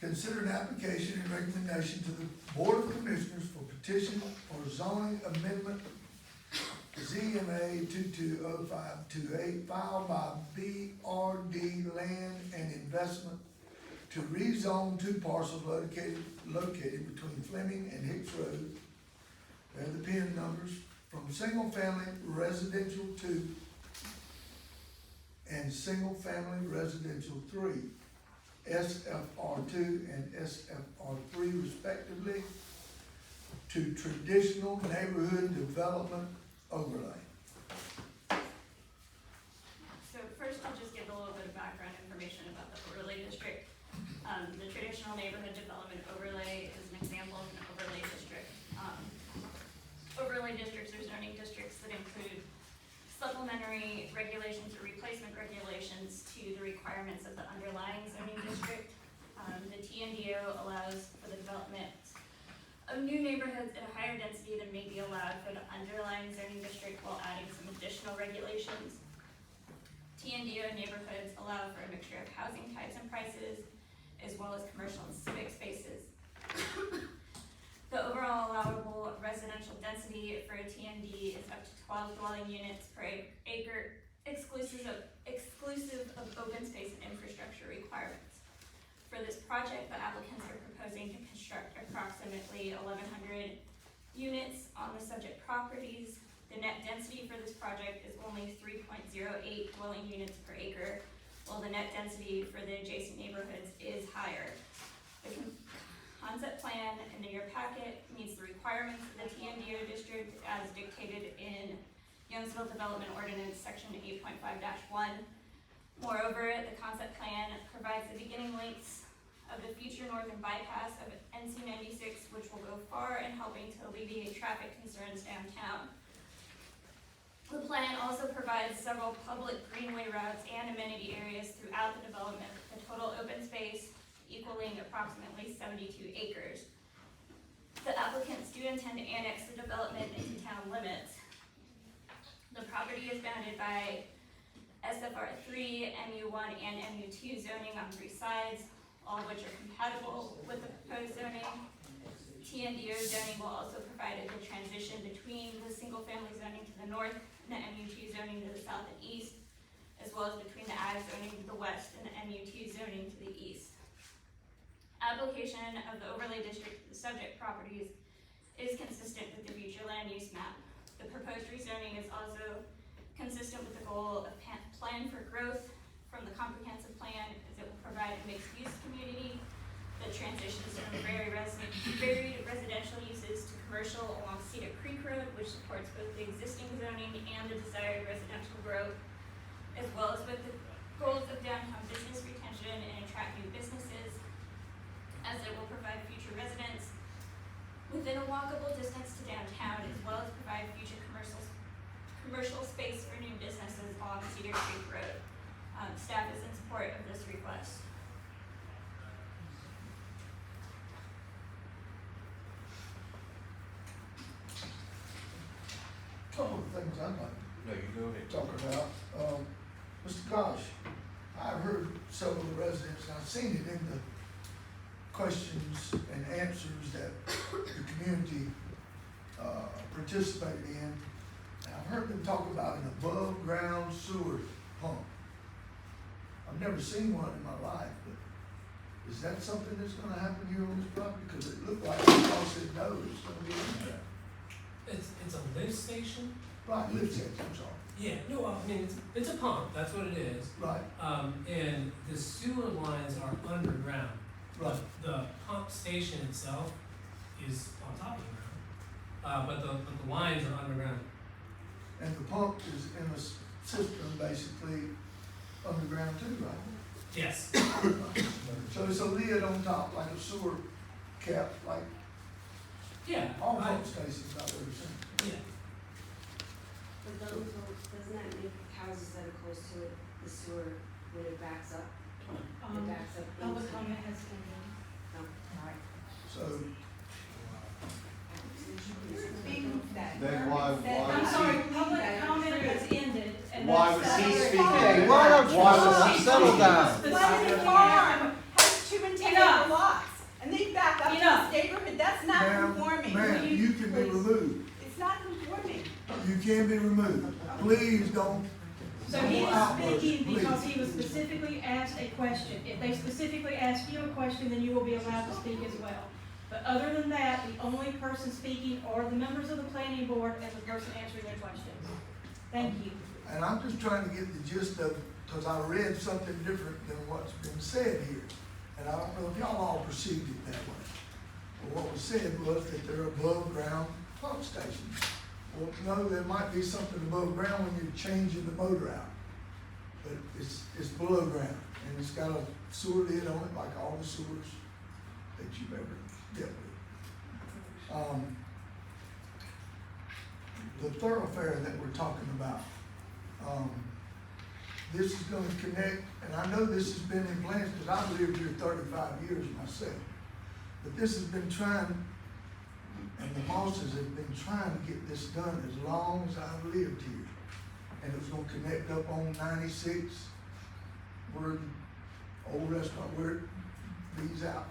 consider an application and recommendation to the Board of Commissioners for petition for zoning amendment ZMA 220528 filed by BRD Land and Investment to rezone two parcels located between Fleming and Hicks Roads. They're the PIN numbers from single family residential 2 and single family residential 3, SFR2 and SFR3 respectively, to traditional neighborhood development overlay. So first, I'll just give a little bit of background information about the overlay district. The traditional neighborhood development overlay is an example of an overlay district. Overlay districts are zoning districts that include supplementary regulations or replacement regulations to the requirements of the underlying zoning district. The TNDO allows for the development of new neighborhoods at a higher density than may be allowed for the underlying zoning district while adding some additional regulations. TNDO neighborhoods allow for a mixture of housing types and prices, as well as commercial and civic spaces. The overall allowable residential density for a TND is up to 12 dwelling units per acre, exclusive of open space and infrastructure requirements. For this project, the applicants are proposing to construct approximately 1,100 units on the subject properties. The net density for this project is only 3.08 dwelling units per acre, while the net density for the adjacent neighborhoods is higher. The concept plan in your packet meets the requirements of the TNDO district as dictated in Youngsville Development Ordinance Section 8.5-1. Moreover, the concept plan provides the beginning links of the future northern bypass of NC 96, which will go far in helping to alleviate traffic concerns downtown. The plan also provides several public greenway routes and amenity areas throughout the development, with a total open space equaling approximately 72 acres. The applicants do intend to annex the development into town limits. The property is bounded by SFR3, MU1, and MU2 zoning on 3 sides, all of which are compatible with the proposed zoning. TNDO zoning will also provide a good transition between the single-family zoning to the north and the MU2 zoning to the south and east, as well as between the ag zoning to the west and the MU2 zoning to the east. Application of the overlay district to the subject properties is consistent with the future land use map. The proposed rezoning is also consistent with the goal of plan for growth from the comprehensive plan, as it will provide a mixed-use community that transitions from varied residential uses to commercial along Cedar Creek Road, which supports both the existing zoning and the desired residential growth, as well as with the goals of downtown business retention and attract new businesses, as it will provide future residents within a walkable distance to downtown, as well as provide future commercial space for new businesses along Cedar Creek Road. Staff is in support of this request. Couple of things I'd like No, you go ahead. to talk about. Mr. Gosh, I've heard several residents, and I've seen it in the questions and answers that the community participated in. And I've heard them talk about an above-ground sewer pump. I've never seen one in my life, but is that something that's gonna happen here on this property? Because it looked like y'all said no, it's gonna be in there. It's a lift station. Right, lift station, I'm sorry. Yeah, no, I mean, it's a pump, that's what it is. Right, And the sewer lines are underground. right. The pump station itself is on top of the ground. But the lines are underground. And the pump is in a system basically underground too, right? Yes. So it's a lid on top, like a sewer cap, like Yeah. all pump stations I've ever seen. Yeah. But doesn't that make houses that are close to it, the sewer, when it backs up? It backs up. Public into- comment has been done. No, alright. So, Then why I'm is sorry, he, public comment has ended. And why that's was he the- speaking? Hey, why don't you Why was he settle speaking? down? But the farm has there's 2 and 10 Enough. acre lots, and they back up to Enough. this neighborhood, that's not Ma'am, conforming. ma'am, Will you you can be please- removed. It's not conforming. You can be removed. Please don't. So he was outburst, speaking because please. he was specifically asked a question. If they specifically ask you a question, then you will be allowed to speak as well. But other than that, the only person speaking are the members of the planning board and the person answering their questions. Thank you. And I'm just trying to get the gist of, because I read something different than what's been said here. And I don't know if y'all all perceived it that way. But what was said was that they're above ground pump stations. Well, no, there might be something above ground when you're changing the motor out. But it's below ground, and it's got a sewer lid on it, like all the sewers that you've ever dealt with. The thoroughfare that we're talking about, this is gonna connect, and I know this has been in plans, because I've lived here 35 years myself. But this has been trying, and the Mosses have been trying to get this done as long as I've lived here. And it was gonna connect up on 96, where the old restaurant, where it leads out.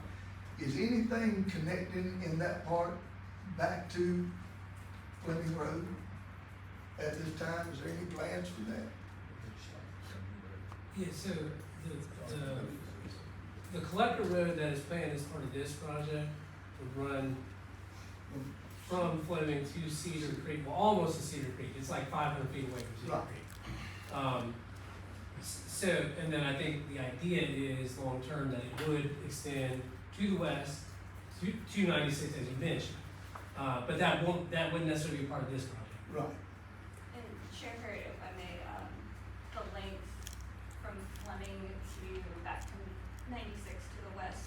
Is anything connecting in that part back to Fleming Road at this time? Is there any plans for that? Yeah, so the collector road that is planned as part of this project would run from Fleming to Cedar Creek, well, almost to Cedar Creek. It's like 500 feet away from Cedar Right. Creek. So, and then I think the idea is long-term that it would extend to the west, to 96 as you mentioned. But that wouldn't necessarily be part of this project. Right. And Chair Hurd, if I may, the length from Fleming to back to 96 to the west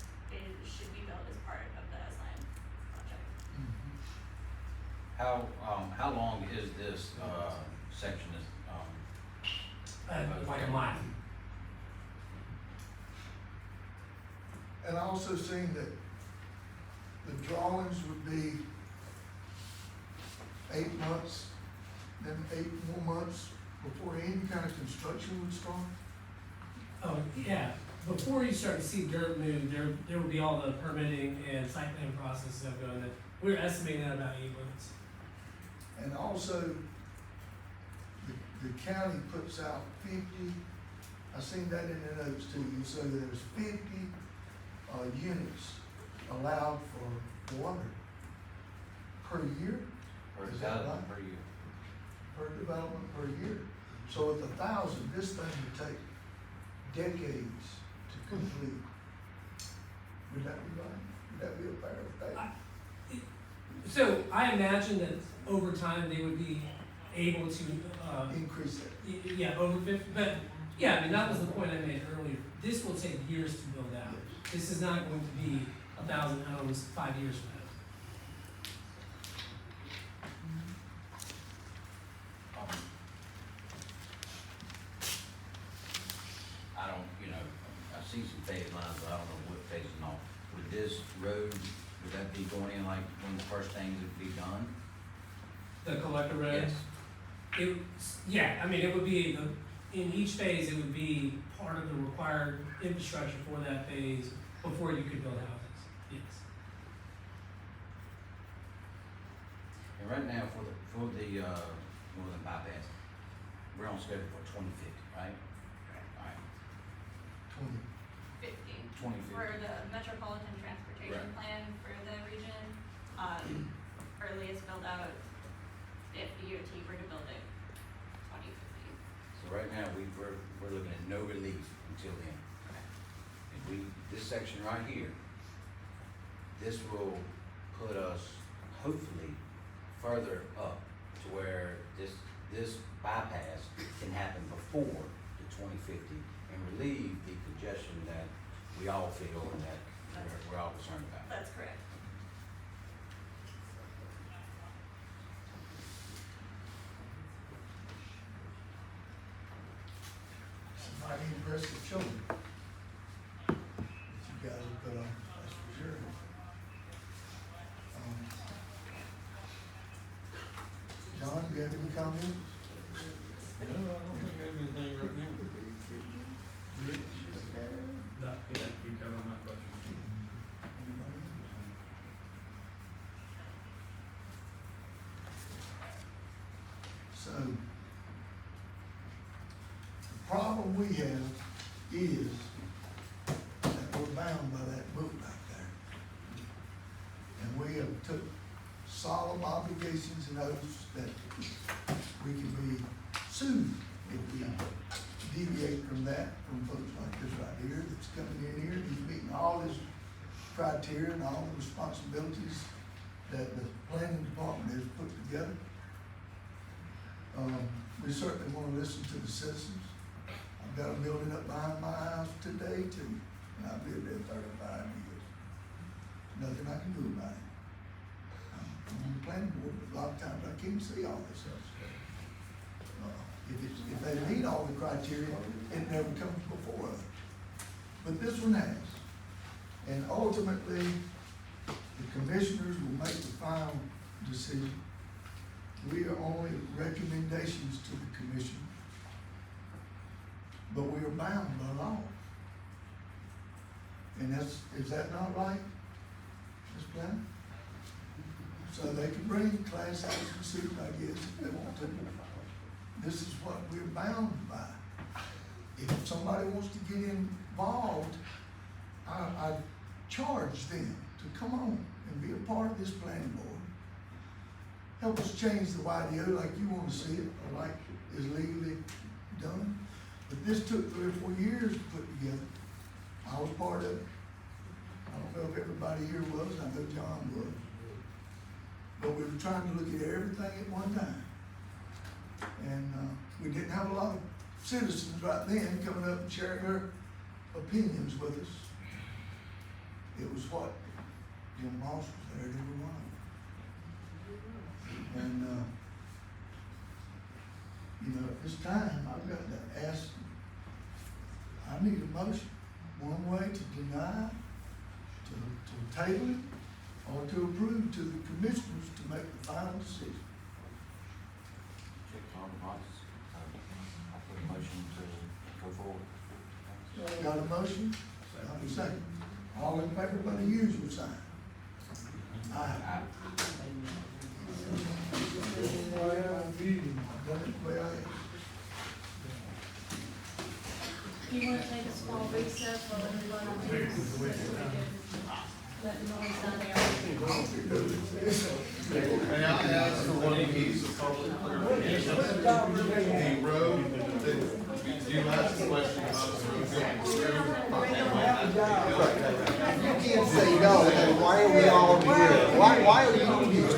should be built as part of the S-Line project. How long is this, section Like a mile. And I also seen that the drawings would be 8 months, then 8 more months before any kind of construction would start? Oh, yeah, before you start to see dirt move, there would be all the permitting and site plan processes that go in it. We're estimating that about 8 months. And also, the county puts out 50, I seen that in the notes too, so there's 50, units allowed for water per year, per Is that development right? per year? per development per year. So with 1,000, this thing would take decades to complete. Would that be right? Would that be a fair statement? So I imagine that over time they would be able to, Increase it. yeah, over 50, but yeah, I mean, that was the point I made earlier. This will take years to build out. This is not going to be 1,000 homes 5 years from now. I don't, I see some phase lines, but I don't know what phase and all. Would this road, would that be going in like one of the first things that would be done? The collector road? Yes. Yeah, I mean, it would be, in each phase, it would be part of the required infrastructure for that phase before you could build houses, yes. And right now, for the northern bypass, we're on schedule for 2050, right? Alright, 20. 2050. For the Metropolitan Transportation Right. Plan for the region, earliest build out, if the UT were to build it, 2050. So right now, we're looking at no relief until then. If this section right here, this will put us hopefully further up to where this bypass can happen before the 2050 and relieve the congestion that we all feel and that we're all concerned about. That's correct. Some mighty impressive children that you guys have put on, that's for sure. John, you have any comments? No, I don't think I have anything right now. Rich? No, you covered my question. problem we have is that we're bound by that book right there. And we have took solemn obligations and oaths that we can be sued if we deviate from that, from folks like this right here, that's coming in here, he's meeting all his criteria and all the responsibilities that the planning department has put together. We certainly wanna listen to the citizens. I've got a building up behind my house today too, and I've lived there 35 years. Nothing I can do about it. I'm on the planning board, but a lot of times I can't see all this stuff. If they meet all the criteria, it never comes before us. But this one has. And ultimately, the commissioners will make the final decision. We are only recommendations to the commission, but we are bound by law. And is that not right, Ms. Planner? So they can bring class action suit, I guess, if they want to. This is what we're bound by. If somebody wants to get involved, I charge them to come on and be a part of this planning board. Help us change the YDO like you want to see it, or like is legally done. But this took 3 or 4 years to put together. I was part of it. I don't know if everybody here was, I know John was. But we were trying to look at everything at one time. And we didn't have a lot of citizens right then coming up and sharing their opinions with us. It was what Jim Moss was there, every one of them. And you know, at this time, I've got to ask, I need a motion, one way to deny, to table it, or to approve to the commissioners to make the final decision. Check on the box. I put a motion to go forward. Got a motion? Got a second? All in favor by the usual sign? Aye. You wanna take a small recess while everyone on this? Let the noise die down. May I ask for one piece of public clarification? The road that you asked a question about the road going through. You can't say no, then why are we all here? Why are you here?